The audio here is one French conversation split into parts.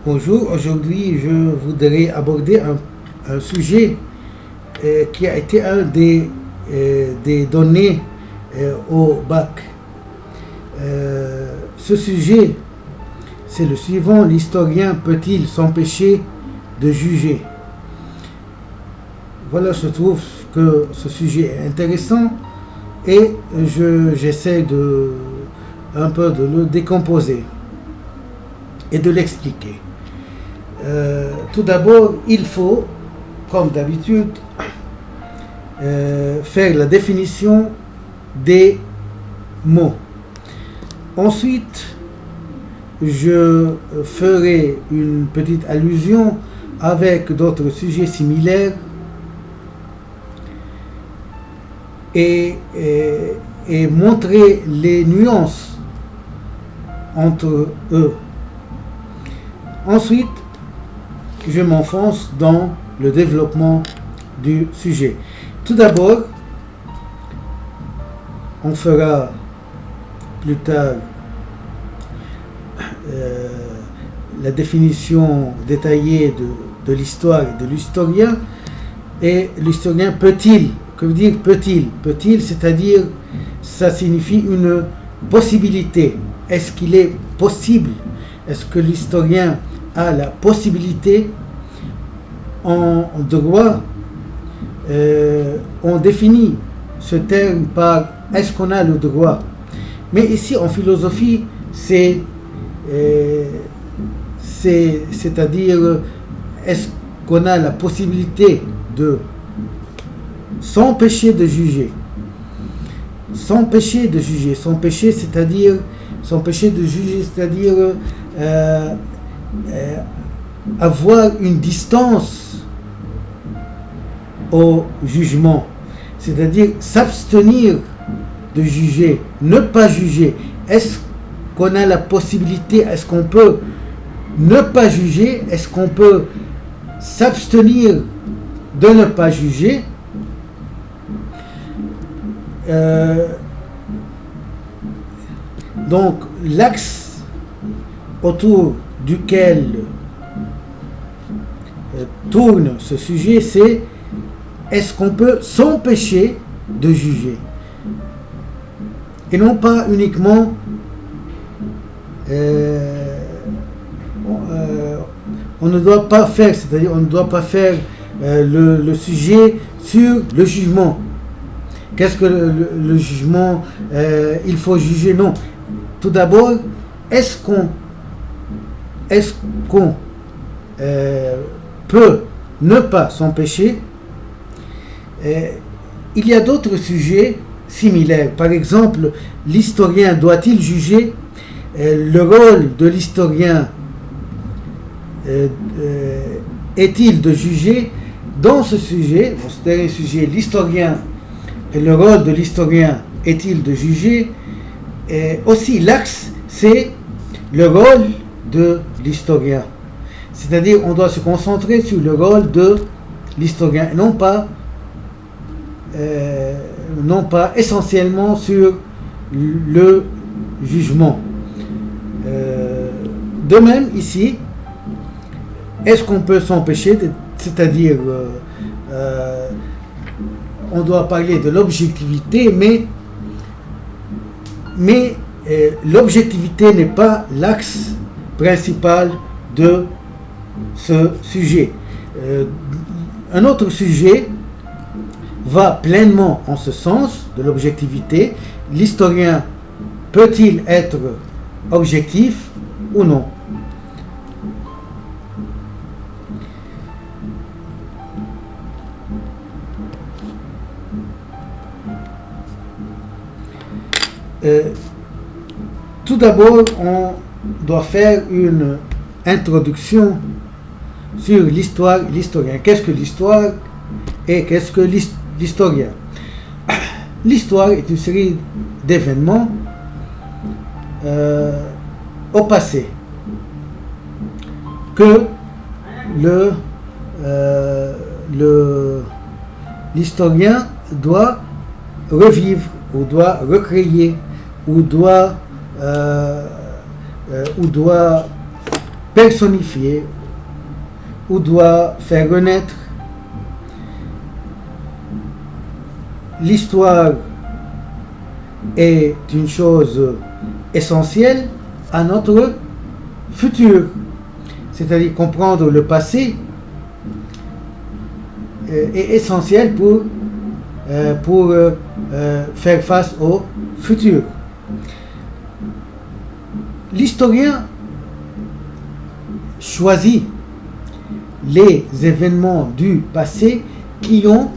Bonjour, aujourd'hui je voudrais aborder un sujet qui a été un des données au bac. Ce sujet, c'est le suivant: l'historien peut-il s'empêcher de juger? Voilà, je trouve que ce sujet est intéressant et j'essaie un peu de le décomposer et de l'expliquer. Tout d'abord, il faut, comme d'habitude, faire la définition des mots. Ensuite, je ferai une petite allusion avec d'autres sujets similaires et montrer les nuances entre eux. Ensuite, je m'enfonce dans le développement du sujet. Tout d'abord, on fera plus tard la définition détaillée de l'histoire et de l'historien. Et l'historien peut-il, que veut dire peut-il? Peut-il, c'est-à-dire, ça signifie une possibilité. Est-ce qu'il est possible? Est-ce que l'historien a la possibilité? En droit, on définit ce terme par est-ce qu'on a le droit. Mais ici, en philosophie, c'est-à-dire est-ce qu'on a la possibilité de s'empêcher de juger. S'empêcher de juger. S'empêcher, c'est-à-dire s'empêcher de juger, c'est-à-dire avoir une distance au jugement, c'est-à-dire s'abstenir de juger, ne pas juger. Est-ce qu'on a la possibilité? Est-ce qu'on peut ne pas juger? Est-ce qu'on peut s'abstenir de ne pas juger? Donc l'axe autour duquel tourne ce sujet, c'est est-ce qu'on peut s'empêcher de juger? Et non pas uniquement on ne doit pas faire, c'est-à-dire on ne doit pas faire le sujet sur le jugement. Qu'est-ce que le jugement? Il faut juger? Non. Tout d'abord, est-ce qu'on peut ne pas s'empêcher? Il y a d'autres sujets similaires. Par exemple, l'historien doit-il juger? Le rôle de l'historien est-il de juger? Dans ce sujet, dans ce dernier sujet, l'historien, le rôle de l'historien est-il de juger? Et aussi, l'axe, c'est le rôle de l'historien. C'est-à-dire, on doit se concentrer sur le rôle de l'historien, non pas essentiellement sur le jugement. De même, ici, est-ce qu'on peut s'empêcher, c'est-à-dire, on doit parler de l'objectivité, mais l'objectivité n'est pas l'axe principal de ce sujet. Un autre sujet va pleinement en ce sens de l'objectivité. L'historien peut-il être objectif ou non? Tout d'abord, on doit faire une introduction sur l'histoire et l'historien. Qu'est-ce que l'histoire et qu'est-ce que l'historien? L'histoire est une série d'événements au passé que l'historien doit revivre ou doit recréer ou doit personnifier ou doit faire renaître. L'histoire est une chose essentielle à notre futur, c'est-à-dire comprendre le passé est essentiel pour faire face au futur. L'historien choisit les événements du passé qui ont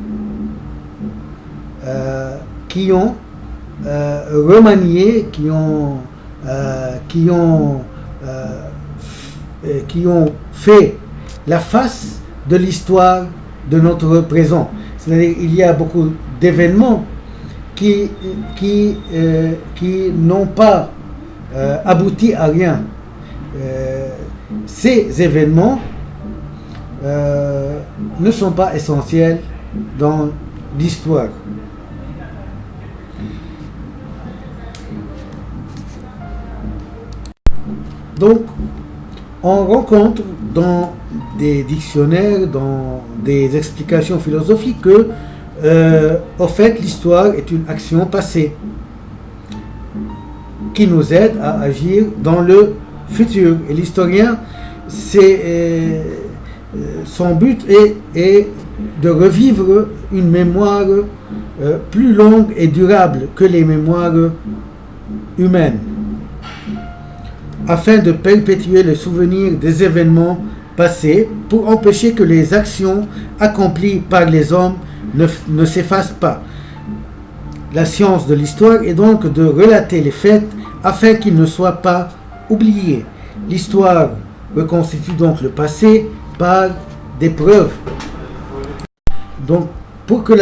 remanié, qui ont fait la face de l'histoire de notre présent. C'est-à-dire il y a beaucoup d'événements qui n'ont pas abouti à rien. Ces événements ne sont pas essentiels dans l'histoire. Donc, on rencontre dans des dictionnaires, dans des explications philosophiques que, au fait, l'histoire est une action passée qui nous aide à agir dans le futur. Et l'historien, son but est de revivre une mémoire plus longue et durable que les mémoires humaines, afin de perpétuer le souvenir des événements passés pour empêcher que les actions accomplies par les hommes ne s'effacent pas. La science de l'histoire est donc de relater les faits afin qu'ils ne soient pas oubliés. L'histoire reconstitue donc le passé par des preuves. Donc, pour que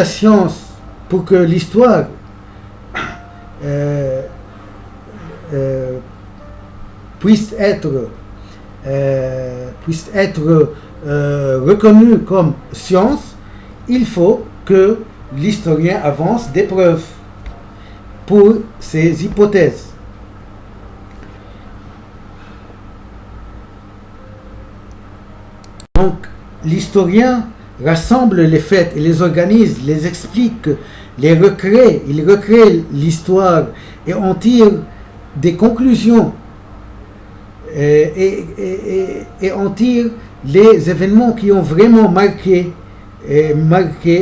l'histoire puisse être reconnue comme science, il faut que l'historien avance des preuves pour ses hypothèses. Donc, l'historien rassemble les faits et les organise, les explique, il recrée l'histoire et en tire des conclusions et en tire les événements qui ont vraiment marqué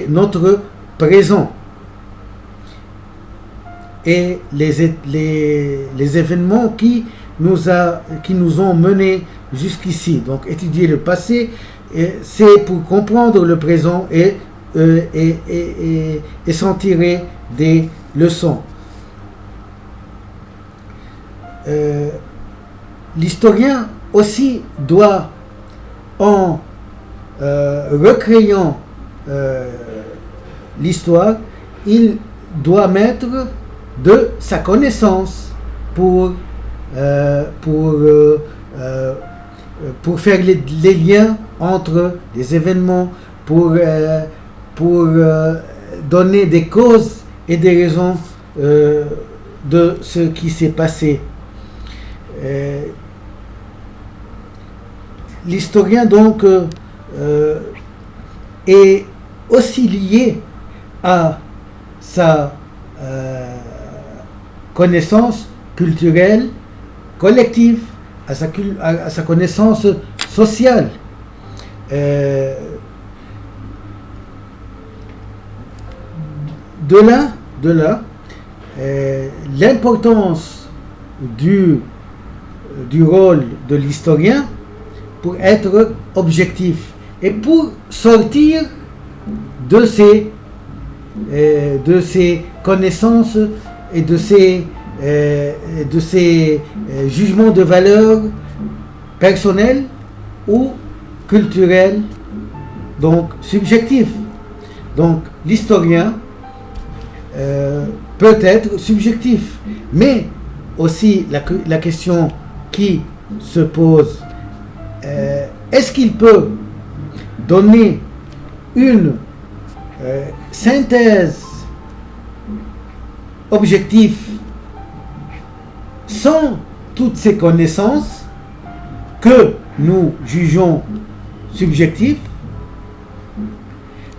notre présent et les événements qui nous ont menés jusqu'ici. Donc étudier le passé, c'est pour comprendre le présent et s'en tirer des leçons. L'historien aussi doit, en recréant l'histoire, il doit mettre de sa connaissance pour faire les liens entre les événements, pour donner des causes et des raisons de ce qui s'est passé. L'historien donc est aussi lié à sa connaissance culturelle collective, à sa connaissance sociale. De là, l'importance du rôle de l'historien pour être objectif et pour sortir de ses connaissances et de ses jugements de valeur personnels ou culturels, donc subjectifs. Donc l'historien peut être subjectif, mais aussi la question qui se pose, est-ce qu'il peut donner une synthèse objective sans toutes ces connaissances que nous jugeons subjectif,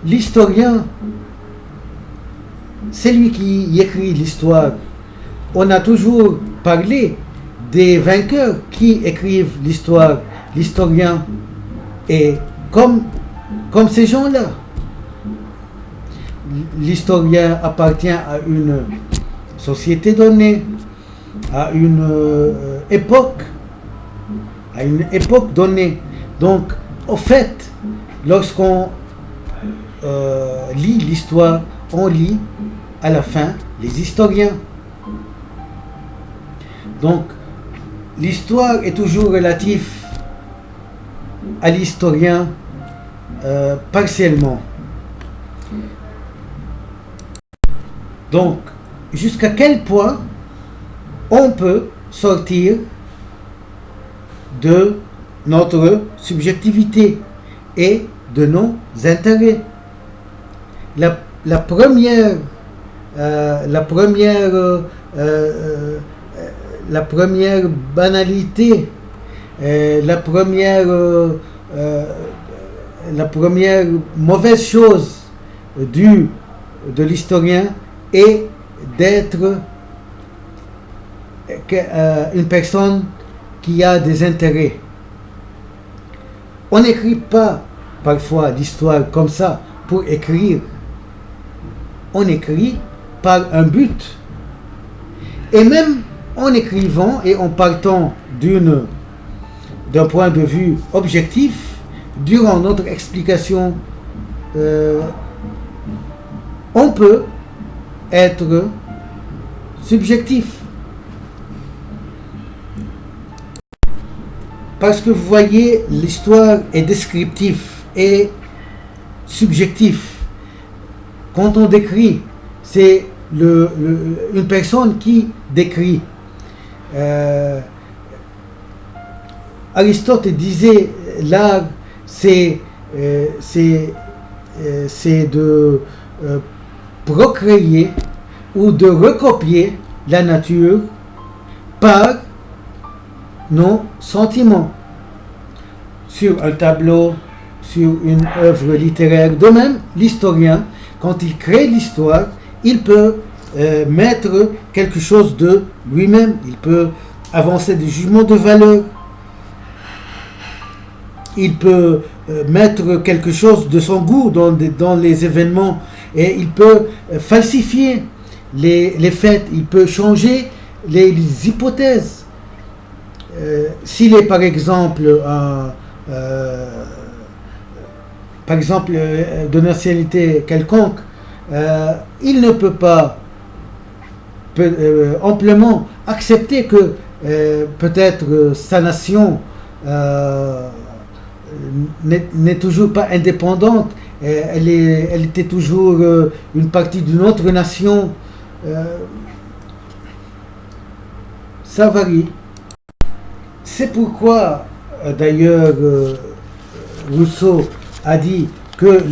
l'historien, c'est lui qui écrit l'histoire. On a toujours parlé des vainqueurs qui écrivent l'histoire. L'historien est comme ces gens-là. L'historien appartient à une société donnée, à une époque donnée. Donc, au fait, lorsqu'on lit l'histoire, on lit à la fin les historiens. Donc, l'histoire est toujours relative à l'historien partiellement. Donc, jusqu'à quel point on peut sortir de notre subjectivité et de nos intérêts. La première banalité, la première mauvaise chose de l'historien est d'être une personne qui a des intérêts. On n'écrit pas parfois l'histoire comme ça pour écrire. On écrit par un but. Et même en écrivant et en partant d'un point de vue objectif, durant notre explication, on peut être subjectif. Parce que vous voyez, l'histoire est descriptive et subjectif. Quand on décrit, c'est une personne qui décrit. Aristote disait, l'art, c'est de procréer ou de recopier la nature par nos sentiments sur un tableau, sur une œuvre littéraire. De même, l'historien, quand il crée l'histoire, il peut mettre quelque chose de lui-même, il peut avancer des jugements de valeur, il peut mettre quelque chose de son goût dans les événements, et il peut falsifier les faits, il peut changer les hypothèses. S'il est par exemple de nationalité quelconque, il ne peut pas amplement accepter que peut-être sa nation n'est toujours pas indépendante, elle était toujours une partie d'une autre nation. Ça varie. C'est pourquoi, d'ailleurs, Rousseau a dit que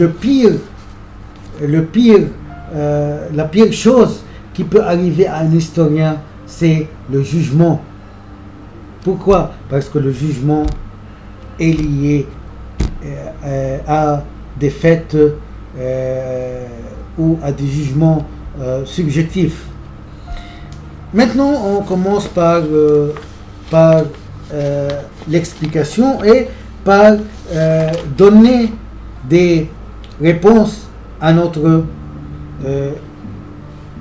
la pire chose qui peut arriver à un historien, c'est le jugement. Pourquoi? Parce que le jugement est lié à des faits ou à des jugements subjectifs. Maintenant, on commence par l'explication et par donner des réponses à notre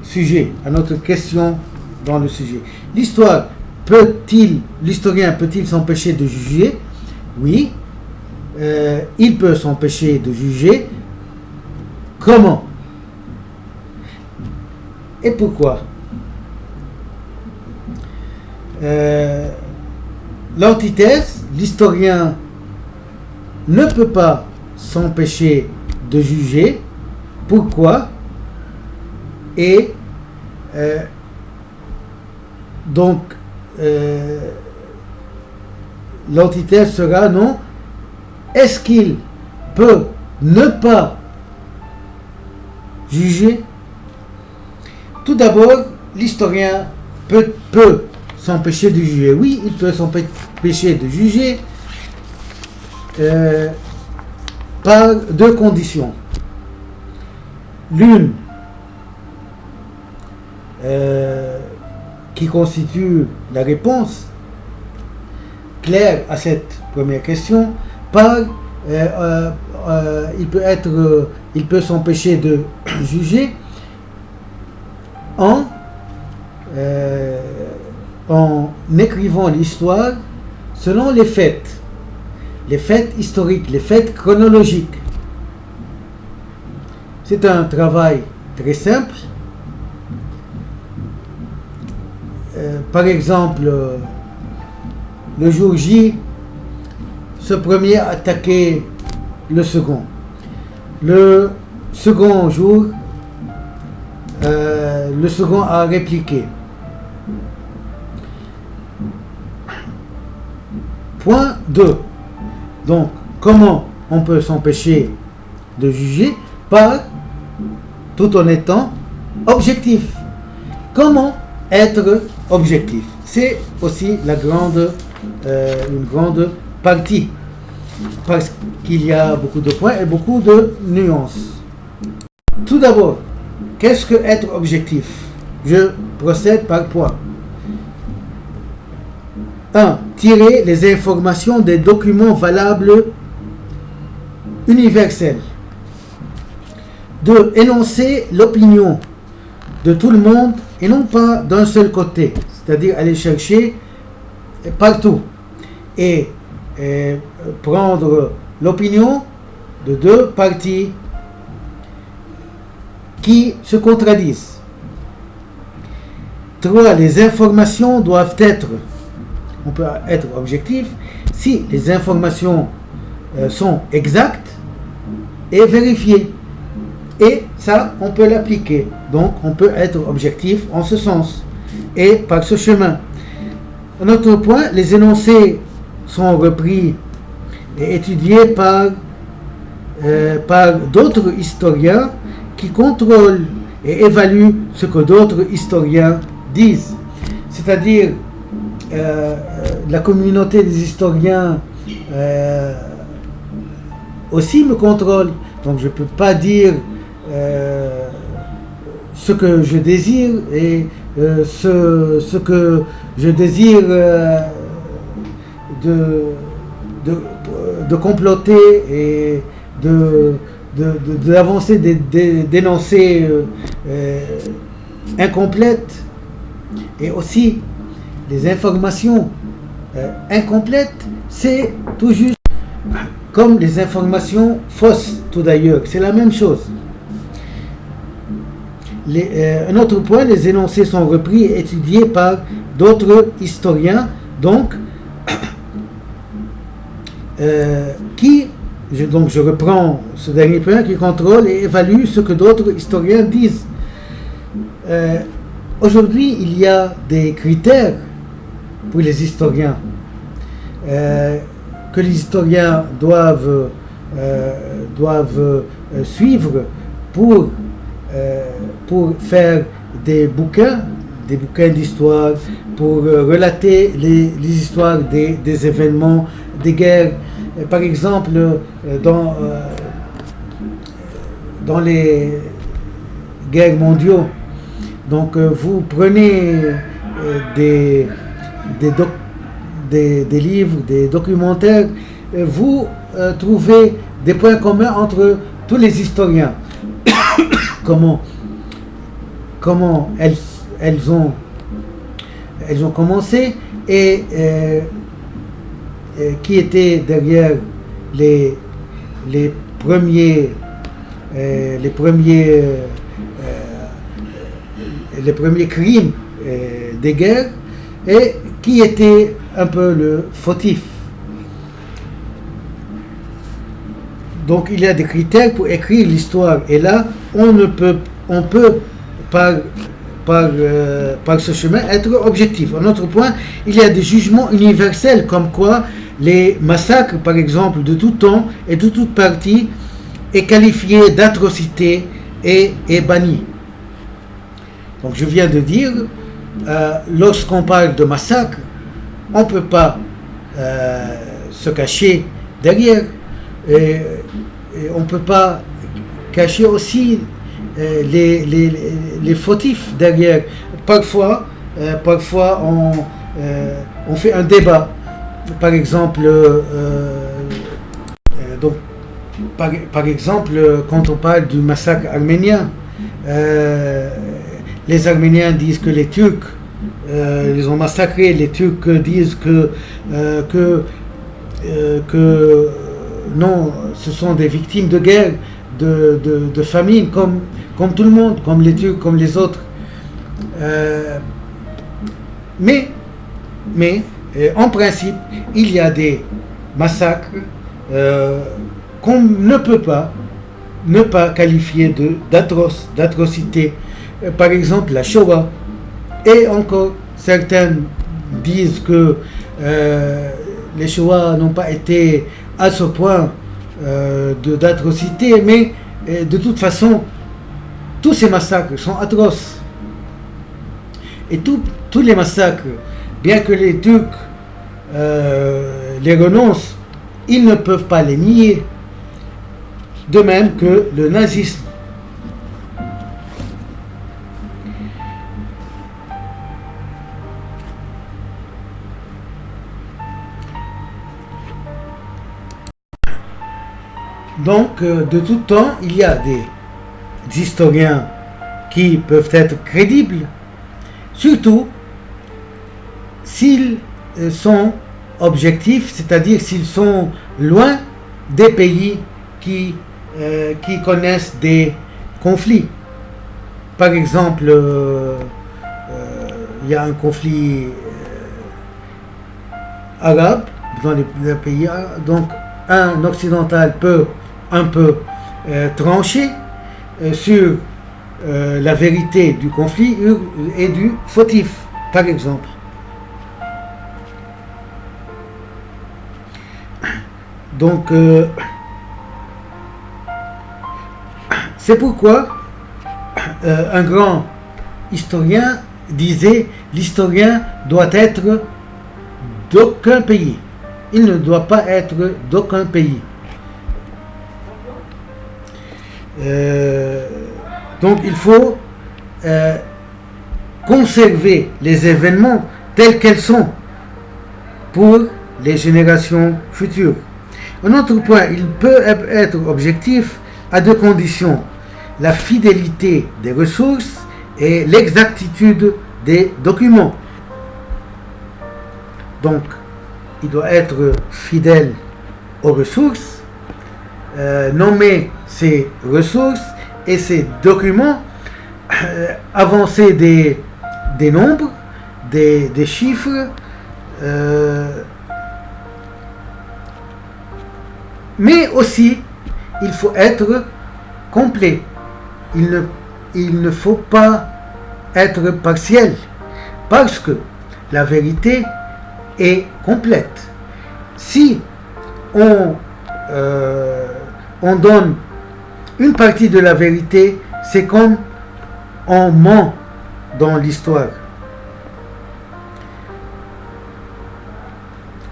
sujet, à notre question dans le sujet. L'historien peut-il s'empêcher de juger? Oui, il peut s'empêcher de juger. Comment? Et pourquoi? L'antithèse, l'historien ne peut pas s'empêcher de juger. Pourquoi? Et donc l'antithèse sera non. Est-ce qu'il peut ne pas juger? Tout d'abord, l'historien peut s'empêcher de juger. Oui, il peut s'empêcher de juger par deux conditions. L'une qui constitue la réponse claire à cette première question, il peut s'empêcher de juger en écrivant l'histoire selon les faits historiques, les faits chronologiques. C'est un travail très simple. Par exemple, le jour J, ce premier a attaqué le second. Le second jour, le second a répliqué. Point 2. Donc, comment on peut s'empêcher de juger? Tout en étant objectif. Comment être objectif? C'est aussi une grande partie, parce qu'il y a beaucoup de points et beaucoup de nuances. Tout d'abord, qu'est-ce que être objectif? Je procède par points. 1. Tirer les informations des documents valables universels. 2. Énoncer l'opinion de tout le monde et non pas d'un seul côté, c'est-à-dire aller chercher partout et prendre l'opinion de deux parties qui se contradisent. 3. Les informations doivent être, on peut être objectif si les informations sont exactes et vérifiées. Et ça, on peut l'appliquer. Donc, on peut être objectif en ce sens et par ce chemin. Un autre point, les énoncés sont repris et étudiés par d'autres historiens qui contrôlent et évaluent ce que d'autres historiens disent. C'est-à-dire, la communauté des historiens aussi me contrôle. Donc, je ne peux pas dire ce que je désire et ce que je désire de comploter et d'avancer d'énoncés incomplètes, et aussi les informations incomplètes, c'est tout juste comme les informations fausses, tout d'ailleurs, c'est la même chose. Un autre point, les énoncés sont repris et étudiés par d'autres historiens, donc je reprends ce dernier point, qui contrôle et évalue ce que d'autres historiens disent. Aujourd'hui, il y a des critères pour les historiens que les historiens doivent suivre pour faire des bouquins d'histoire, pour relater les histoires des événements, des guerres. Par exemple, dans les guerres mondiaux, donc vous prenez des livres, des documentaires, vous trouvez des points communs entre tous les historiens. Comment elles ont commencé et qui était derrière les premiers crimes des guerres, et qui était un peu le fautif. Donc il y a des critères pour écrire l'histoire, et là on peut par ce chemin être objectif. Un autre point, il y a des jugements universels, comme quoi les massacres, par exemple, de tout temps et de toute partie, est qualifié d'atrocité et est banni. Donc je viens de dire, lorsqu'on parle de massacre, on ne peut pas se cacher derrière. Et on ne peut pas cacher aussi les fautifs derrière. Parfois on fait un débat. Par exemple, par exemple, quand on parle du massacre arménien, les Arméniens disent que les Turcs les ont massacrés. Les Turcs disent que non, ce sont des victimes de guerre, de famine, comme tout le monde, comme les Turcs, comme les autres. Mais en principe, il y a des massacres qu'on ne peut pas ne pas qualifier d'atrocité. Par exemple, la Shoah. Et encore, certains disent que les Shoah n'ont pas été à ce point d'atrocité, mais de toute façon, tous ces massacres sont atroces. Et tous les massacres, bien que les Turcs les renoncent, ils ne peuvent pas les nier. De même que le nazisme. Donc, de tout temps, il y a des historiens qui peuvent être crédibles, surtout s'ils sont objectifs, c'est-à-dire s'ils sont loin des pays qui connaissent des conflits. Par exemple, il y a un conflit arabe dans les pays arabes, donc un occidental peut un peu trancher sur la vérité du conflit et du fautif, par exemple. Donc, c'est pourquoi un grand historien disait: l'historien doit être d'aucun pays. Il ne doit pas être d'aucun pays. Donc il faut conserver les événements tels qu'ils sont pour les générations futures. Un autre point, il peut être objectif à deux conditions: la fidélité des ressources et l'exactitude des documents. Donc, il doit être fidèle aux ressources, nommer ses ressources et ses documents, avancer des nombres, des chiffres, mais aussi il faut être complet. Il ne faut pas être partiel, parce que la vérité est complète. Si on donne une partie de la vérité, c'est comme on ment dans l'histoire.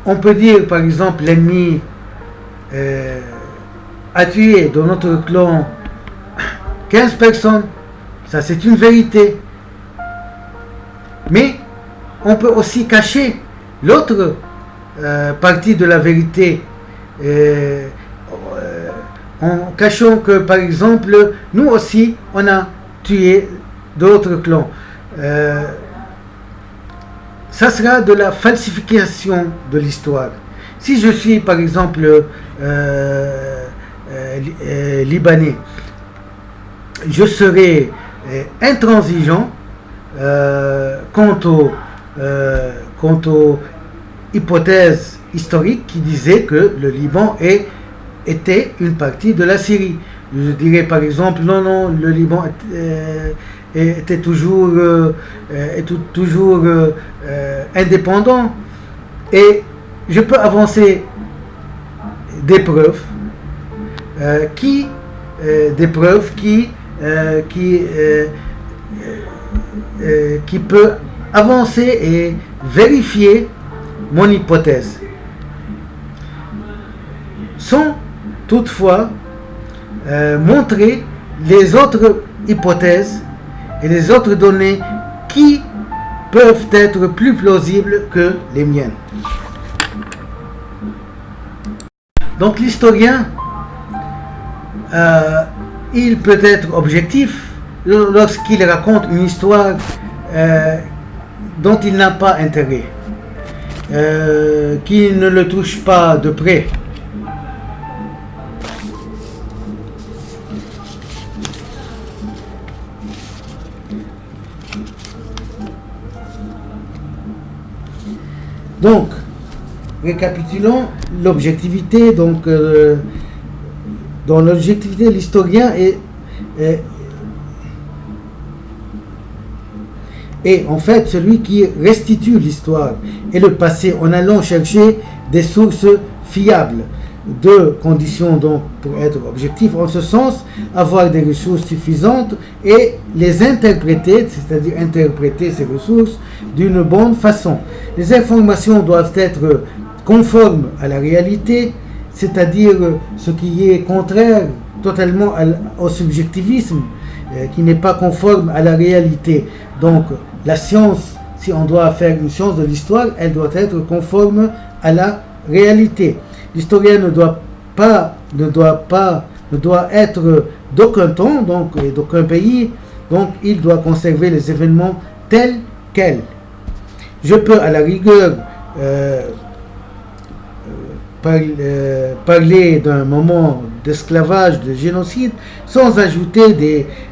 On peut dire par exemple l'ennemi a tué dans notre clan 15 personnes, ça c'est une vérité. Mais on peut aussi cacher l'autre partie de la vérité, en cachant que par exemple nous aussi on a tué d'autres clans. Ça sera de la falsification de l'histoire. Si je suis par exemple libanais, je serai intransigeant quant aux hypothèses historiques qui disaient que le Liban était une partie de la Syrie. Je dirais par exemple non, le Liban était toujours indépendant, et je peux avancer des preuves qui peut avancer et vérifier mon hypothèse. sans toutefois montrer les autres hypothèses et les autres données qui peuvent être plus plausibles que les miennes. Donc l'historien, il peut être objectif lorsqu'il raconte une histoire dont il n'a pas intérêt, qui ne le touche pas de près. Donc, récapitulons l'objectivité. Donc, dans l'objectivité, l'historien est en fait celui qui restitue l'histoire et le passé en allant chercher des sources fiables. Deux conditions donc pour être objectif, en ce sens, avoir des ressources suffisantes et les interpréter, c'est-à-dire interpréter ces ressources d'une bonne façon. Les informations doivent être conformes à la réalité, c'est-à-dire ce qui est contraire totalement au subjectivisme, qui n'est pas conforme à la réalité. Donc la science, si on doit faire une science de l'histoire, elle doit être conforme à la réalité. L'historien ne doit être d'aucun temps, donc d'aucun pays, donc il doit conserver les événements tels quels. Je peux à la rigueur parler d'un moment d'esclavage, de génocide, sans ajouter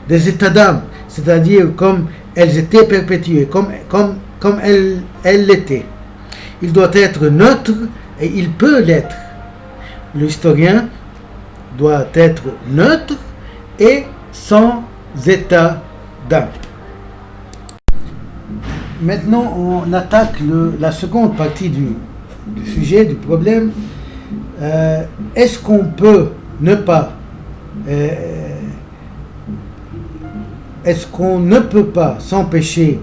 des états d'âme, c'est-à-dire comme elles étaient perpétuées, comme elles l'étaient. Il doit être neutre et il peut l'être. L'historien doit être neutre et sans état d'âme. Maintenant, on attaque la seconde partie du sujet, du problème. Est-ce qu'on peut ne pas est-ce qu'on ne peut pas s'empêcher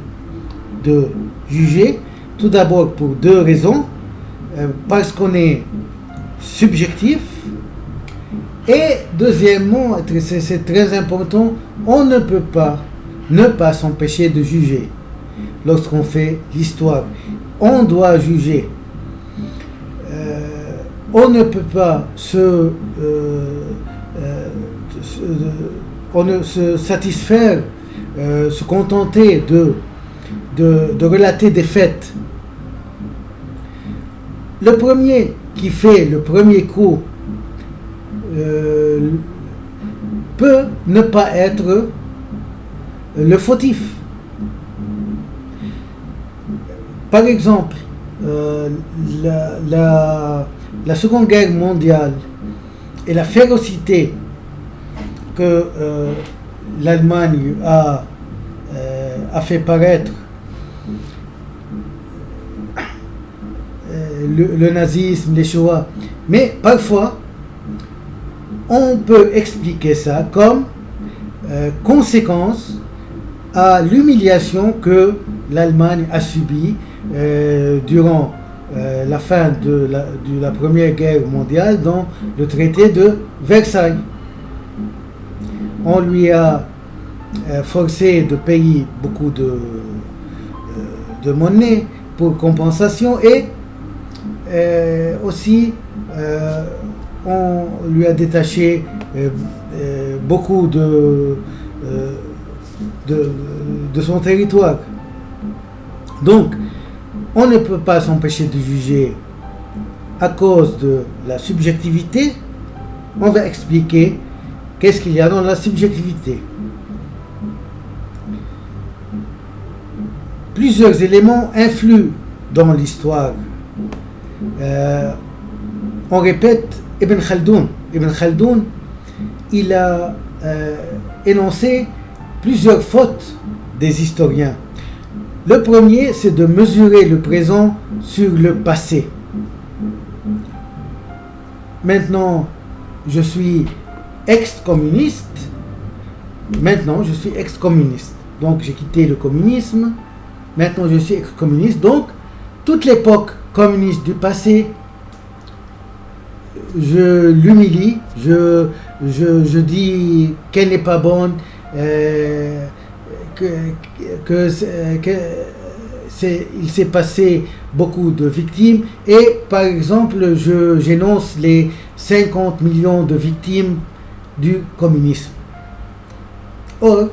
de juger? Tout d'abord pour deux raisons. Parce qu'on est subjectif, et deuxièmement, c'est très important, on ne peut pas ne pas s'empêcher de juger. Lorsqu'on fait l'histoire, on doit juger. On ne peut pas se satisfaire, se contenter de relater des faits. Le premier qui fait le premier coup peut ne pas être le fautif. Par exemple, la Seconde Guerre mondiale et la férocité que l'Allemagne a fait paraître, le nazisme, les Shoah, mais parfois on peut expliquer ça comme conséquence à l'humiliation que l'Allemagne a subie durant la fin de la Première Guerre mondiale dans le traité de Versailles. On lui a forcé de payer beaucoup de monnaie pour compensation et aussi on lui a détaché beaucoup de son territoire. Donc, on ne peut pas s'empêcher de juger à cause de la subjectivité. On va expliquer qu'est-ce qu'il y a dans la subjectivité. Plusieurs éléments influent dans l'histoire. On répète Ibn Khaldoun. Ibn Khaldoun, il a énoncé plusieurs fautes des historiens. Le premier, c'est de mesurer le présent sur le passé. Maintenant, je suis ex-communiste. Donc, j'ai quitté le communisme. Maintenant, je suis ex-communiste. Donc, toute l'époque communiste du passé, je l'humilie, je dis qu'elle n'est pas bonne, il s'est passé beaucoup de victimes, et par exemple j'énonce les 50 millions de victimes du communisme. Or,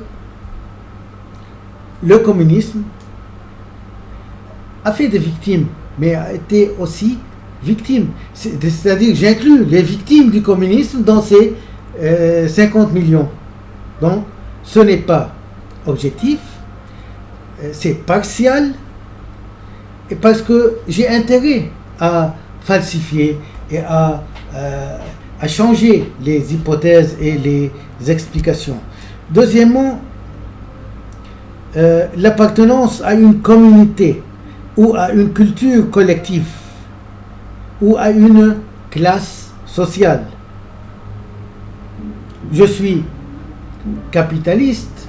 le communisme a fait des victimes, mais a été aussi victime. C'est-à-dire, j'inclus les victimes du communisme dans ces 50 millions. Donc, ce n'est pas objectif, c'est partial, et parce que j'ai intérêt à falsifier et à changer les hypothèses et les explications. Deuxièmement, l'appartenance à une communauté ou à une culture collective ou à une classe sociale. Je suis capitaliste,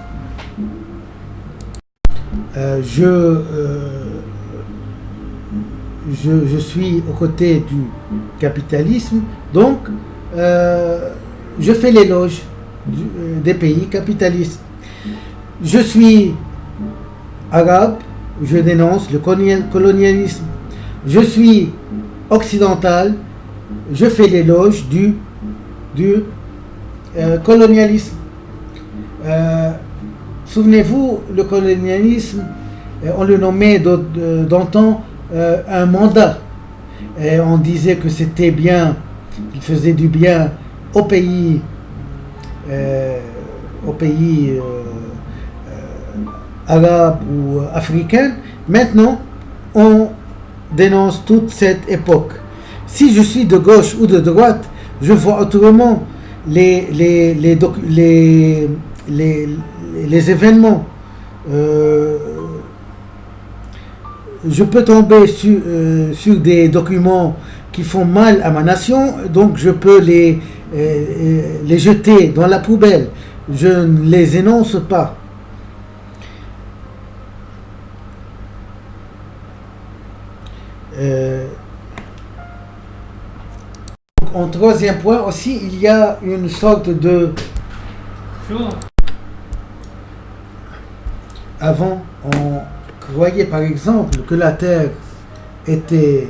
je suis aux côtés du capitalisme, donc je fais l'éloge des pays capitalistes. Je suis arabe, je dénonce le colonialisme. Je suis occidental, je fais l'éloge du colonialisme. Souvenez-vous, le colonialisme, on le nommait d'antan un mandat. Et on disait que c'était bien, il faisait du bien au pays arabe ou africain. Maintenant, on dénonce toute cette époque. Si je suis de gauche ou de droite, je vois autrement les événements. Je peux tomber sur des documents qui font mal à ma nation, donc je peux les jeter dans la poubelle. Je ne les énonce pas. En troisième point aussi, il y a une sorte de... Avant, on croyait par exemple que la Terre était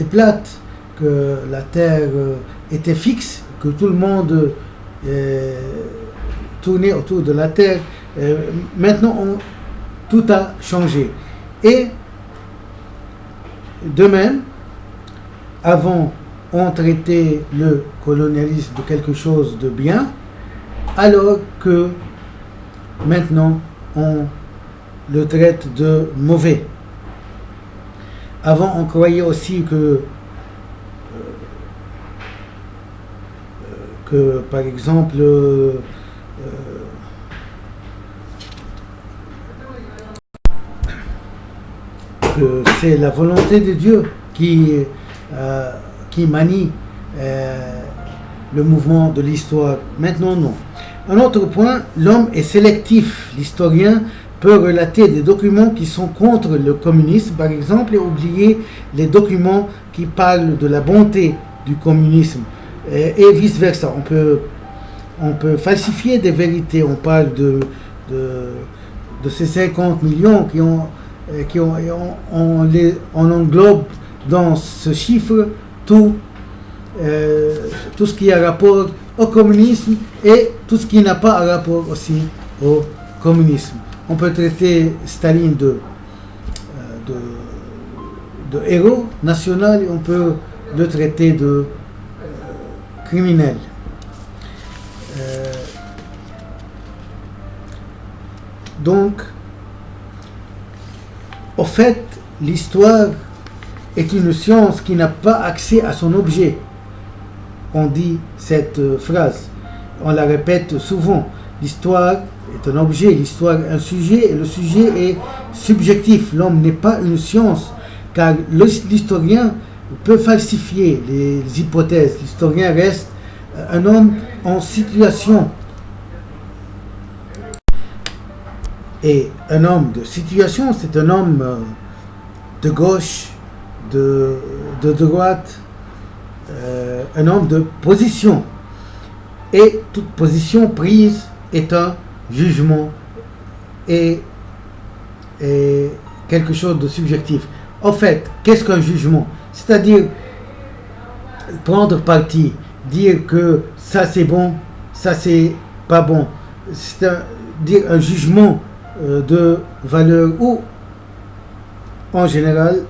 plate, que la Terre était fixe, que tout le monde tournait autour de la Terre. Maintenant, tout a changé. Et de même, avant, on traitait le colonialisme de quelque chose de bien, alors que maintenant, on le traite de mauvais. Avant, on croyait aussi que par exemple, que c'est la volonté de Dieu qui manie le mouvement de l'histoire. Maintenant, non. Un autre point, l'homme est sélectif. L'historien peut relater des documents qui sont contre le communisme, par exemple, et oublier les documents qui parlent de la bonté du communisme, et vice-versa. On peut falsifier des vérités. On parle de ces 50 millions on englobe dans ce chiffre tout ce qui a rapport au communisme et tout ce qui n'a pas rapport aussi au communisme. On peut traiter Staline de héros national, et on peut le traiter de criminel. Donc, au fait, l'histoire est une science qui n'a pas accès à son objet. On dit cette phrase, on la répète souvent. L'histoire est un objet, l'histoire est un sujet, et le sujet est subjectif. L'homme n'est pas une science, car l'historien peut falsifier les hypothèses. L'historien reste un homme en situation. Et un homme de situation, c'est un homme de gauche de droite, un homme de position. Et toute position prise est un jugement et quelque chose de subjectif. En fait, qu'est-ce qu'un jugement? C'est-à-dire prendre parti, dire que ça c'est bon, ça c'est pas bon. C'est-à-dire un jugement de valeur ou en général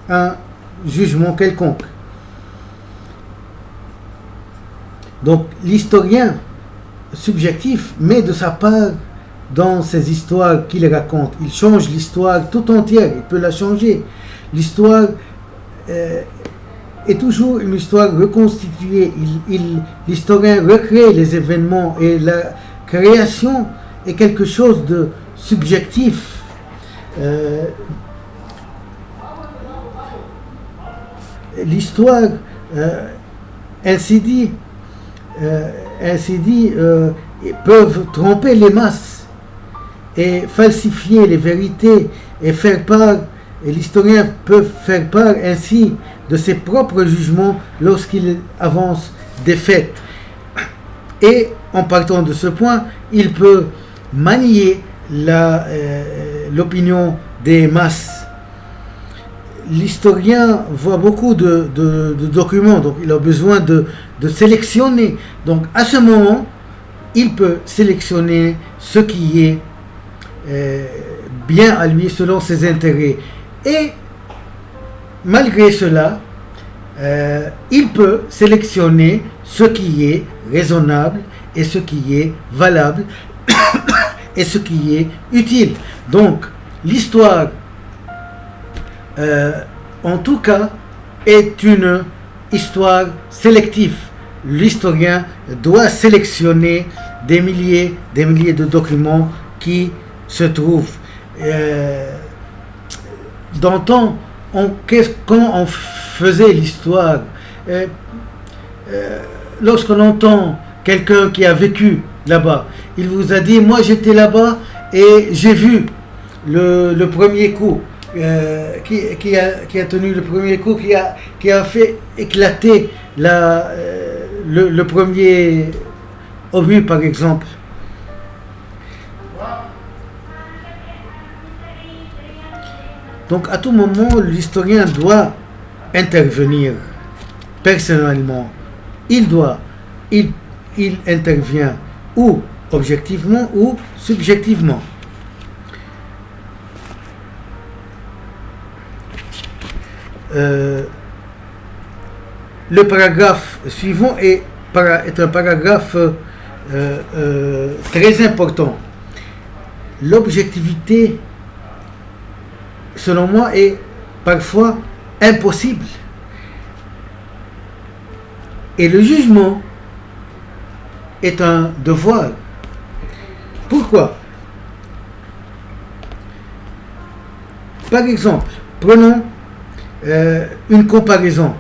un jugement quelconque. Donc l'historien subjectif met de sa part dans ces histoires qu'il raconte. Il change l'histoire tout entière, il peut la changer. L'histoire est toujours une histoire reconstituée. L'historien recrée les événements et la création est quelque chose de subjectif. L'histoire, ainsi dit, peuvent tromper les masses et falsifier les vérités et faire part, et l'historien peut faire part ainsi de ses propres jugements lorsqu'il avance des faits. Et en partant de ce point, il peut manier l'opinion des masses. L'historien voit beaucoup de documents, donc il a besoin de sélectionner. Donc à ce moment, il peut sélectionner ce qui est bien à lui selon ses intérêts. Et malgré cela, il peut sélectionner ce qui est raisonnable et ce qui est valable et ce qui est utile. Donc l'histoire, en tout cas, est une histoire sélective. L'historien doit sélectionner des milliers de documents qui se trouvent. D'antan, comment on faisait l'histoire? Lorsqu'on entend quelqu'un qui a vécu là-bas, il vous a dit, moi j'étais là-bas et j'ai vu le premier coup. Qui a tenu le premier coup, qui a fait éclater le premier obus, par exemple. Donc à tout moment, l'historien doit intervenir personnellement. Il intervient ou objectivement ou subjectivement. Le paragraphe suivant est un paragraphe très important. L'objectivité, selon moi, est parfois impossible. Et le jugement est un devoir. Pourquoi? Par exemple, prenons une comparaison.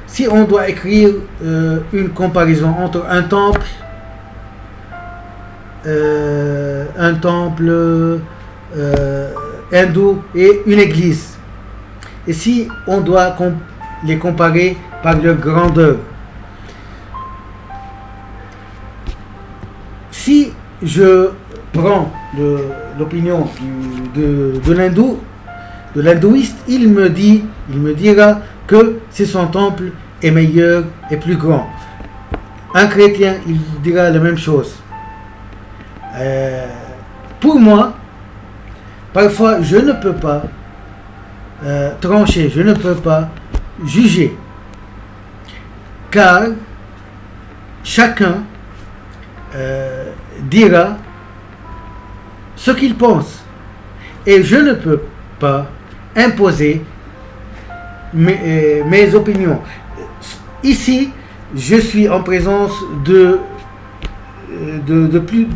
Si on doit écrire une comparaison entre un temple hindou et une église, et si on doit les comparer par leur grandeur, si je prends l'opinion de l'hindou, de l'hindouiste, il me dira que c'est son temple est meilleur et plus grand. Un chrétien, il dira la même chose. Pour moi, parfois, je ne peux pas trancher, je ne peux pas juger, car chacun dira ce qu'il pense, et je ne peux pas imposer mes opinions. Ici, je suis en présence de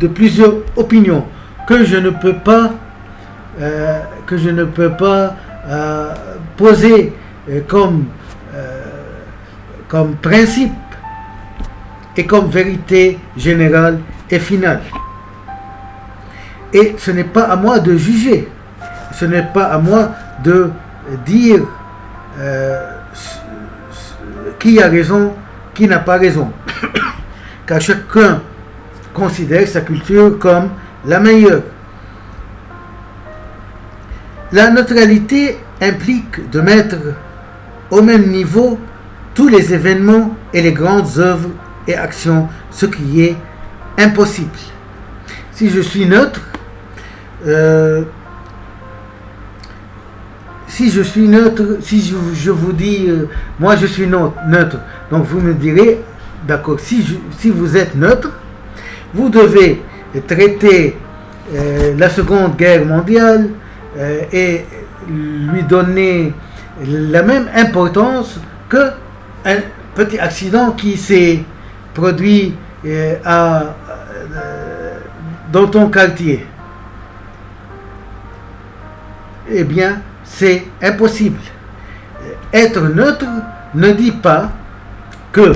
plusieurs opinions que je ne peux pas poser comme principe et comme vérité générale et finale. Et ce n'est pas à moi de juger, ce n'est pas à moi de dire qui a raison, qui n'a pas raison. Car chacun considère sa culture comme la meilleure. La neutralité implique de mettre au même niveau tous les événements et les grandes œuvres et actions, ce qui est impossible. Si je suis neutre, si je vous dis, moi je suis neutre, donc vous me direz, d'accord, si vous êtes neutre, vous devez traiter la Seconde Guerre mondiale et lui donner la même importance que un petit accident qui s'est produit dans ton quartier. Eh bien, c'est impossible. Être neutre ne dit pas que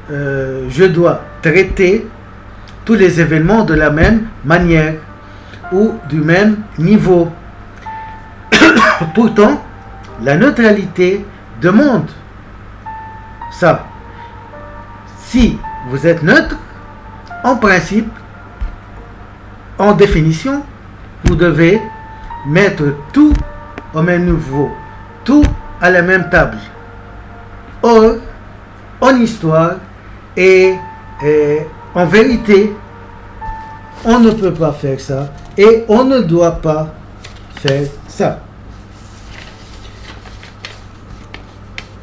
je dois traiter tous les événements de la même manière ou du même niveau. Pourtant, la neutralité demande ça. Si vous êtes neutre, en principe, en définition, vous devez mettre tout au même niveau, tout à la même table. Or, en histoire et en vérité, on ne peut pas faire ça et on ne doit pas faire ça.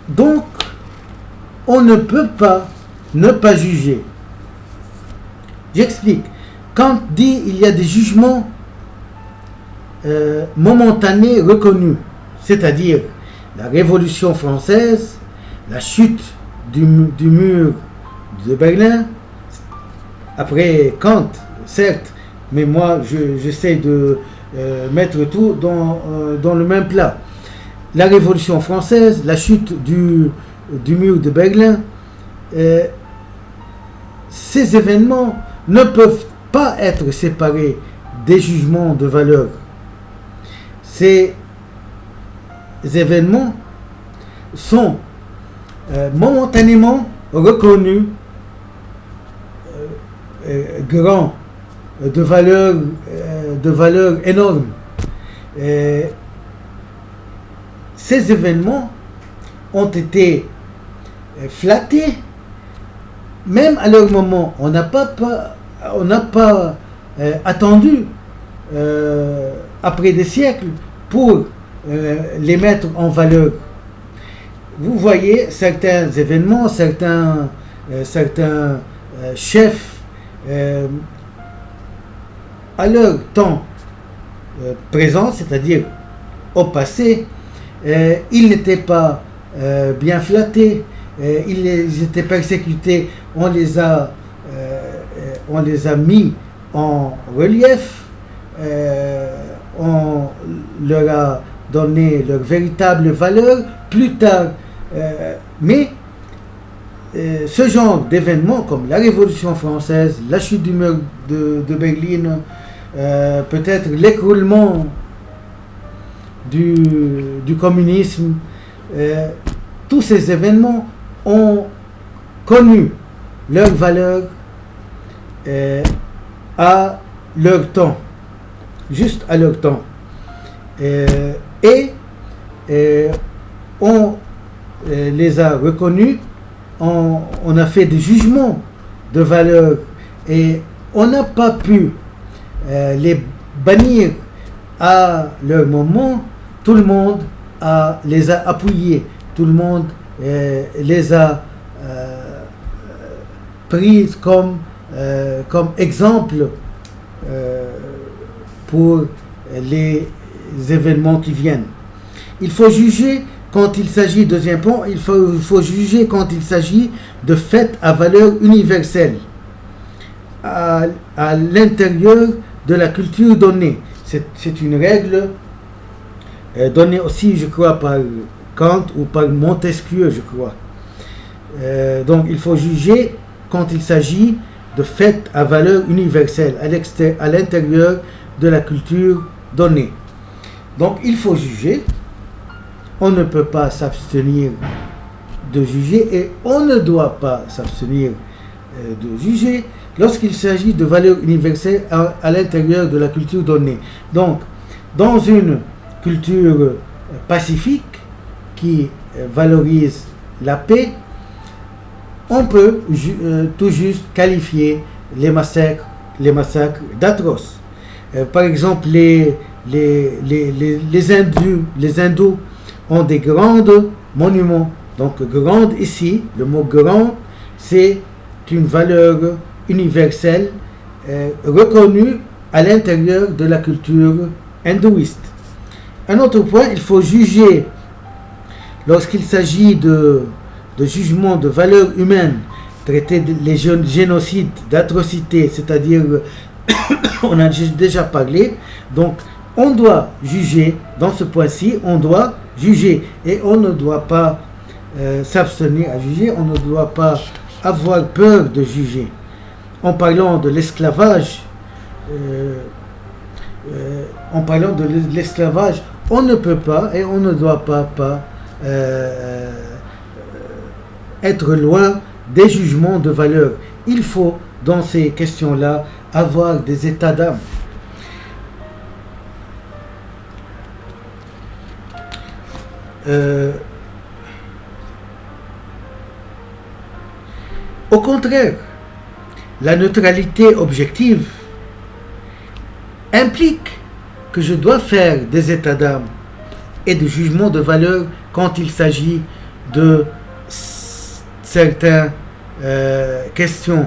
Donc, on ne peut pas ne pas juger. J'explique. Kant dit il y a des jugements momentanés reconnus, c'est-à-dire la Révolution française, la chute du mur de Berlin, après Kant, certes, mais moi j'essaie de mettre tout dans le même plat. La Révolution française, la chute du mur de Berlin, ces événements ne peuvent pas être séparés des jugements de valeur. Ces événements sont momentanément reconnus grands, de valeur énorme. Ces événements ont été flattés, même à leur moment. On n'a pas attendu après des siècles pour les mettre en valeur. Vous voyez certains événements, certains chefs à leur temps présent, c'est-à-dire au passé, ils n'étaient pas bien flattés, ils étaient persécutés, on les a mis en relief, on leur a donné leur véritable valeur plus tard. Mais ce genre d'événements comme la Révolution française, la chute du mur de Berlin, peut-être l'écroulement du communisme, tous ces événements ont connu leur valeur à leur temps, juste à leur temps. Et on les a reconnus, on a fait des jugements de valeur et on n'a pas pu les bannir à leur moment. Tout le monde les a appuyés, tout le monde les a pris comme exemple pour les événements qui viennent. Il faut juger quand il s'agit, deuxième point, il faut juger quand il s'agit de faits à valeur universelle à l'intérieur de la culture donnée. C'est une règle donnée aussi, je crois, par Kant ou par Montesquieu, je crois. Donc il faut juger quand il s'agit de faits à valeur universelle à l'intérieur de la culture donnée. Donc il faut juger on ne peut pas s'abstenir de juger et on ne doit pas s'abstenir de juger lorsqu'il s'agit de valeurs universelles à l'intérieur de la culture donnée. Donc, dans une culture pacifique qui valorise la paix, on peut tout juste qualifier les massacres d'atroces. Par exemple, les hindous ont des grands monuments. Donc, grande ici, le mot grand, c'est une valeur universelle reconnue à l'intérieur de la culture hindouiste. Un autre point, il faut juger lorsqu'il s'agit de jugement de valeurs humaines, traiter les génocides, d'atrocités, c'est-à-dire, on a déjà parlé, donc on doit juger, dans ce point-ci, on doit juger, et on ne doit pas s'abstenir à juger, on ne doit pas avoir peur de juger. En parlant de l'esclavage, on ne peut pas et on ne doit pas être loin des jugements de valeur. Il faut, dans ces questions-là, avoir des états d'âme. Au contraire, la neutralité objective implique que je dois faire des états d'âme et de jugements de valeur quand il s'agit de certaines questions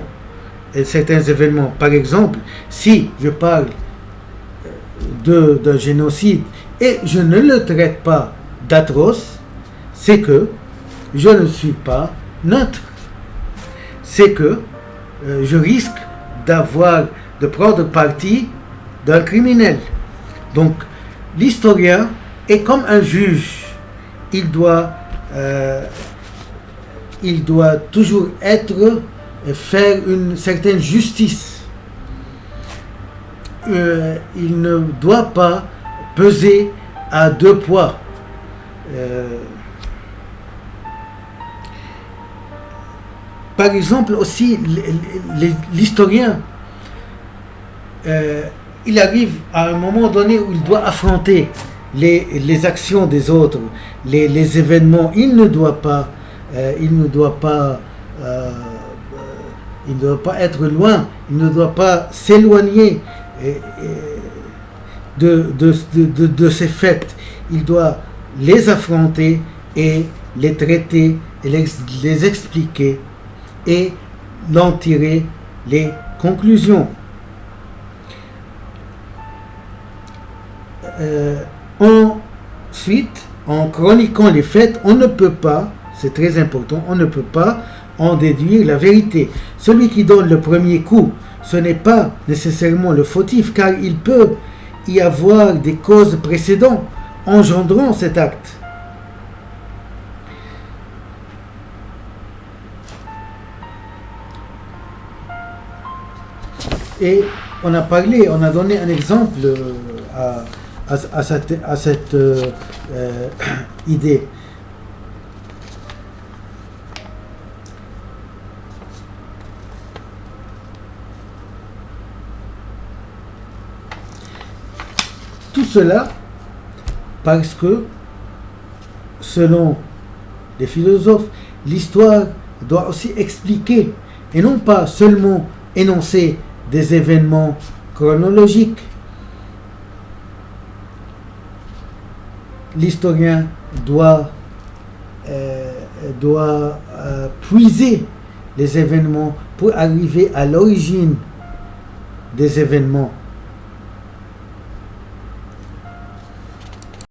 et certains événements. Par exemple, si je parle d'un génocide et je ne le traite pas d'atroce, c'est que je ne suis pas neutre. C'est que je risque de prendre parti d'un criminel. Donc, l'historien est comme un juge. Il doit toujours faire une certaine justice. Il ne doit pas peser à deux poids. Par exemple, aussi, l'historien, il arrive à un moment donné où il doit affronter les actions des autres, les événements. Il ne doit pas être loin, il ne doit pas s'éloigner de ces faits. Il doit les affronter et les traiter et les expliquer et d'en tirer les conclusions. Ensuite, en chroniquant les faits, on ne peut pas, c'est très important, on ne peut pas en déduire la vérité. Celui qui donne le premier coup, ce n'est pas nécessairement le fautif, car il peut y avoir des causes précédentes engendrant cet acte. Et on a donné un exemple à cette idée. Tout cela parce que, selon les philosophes, l'histoire doit aussi expliquer et non pas seulement énoncer des événements chronologiques. L'historien doit puiser les événements pour arriver à l'origine des événements.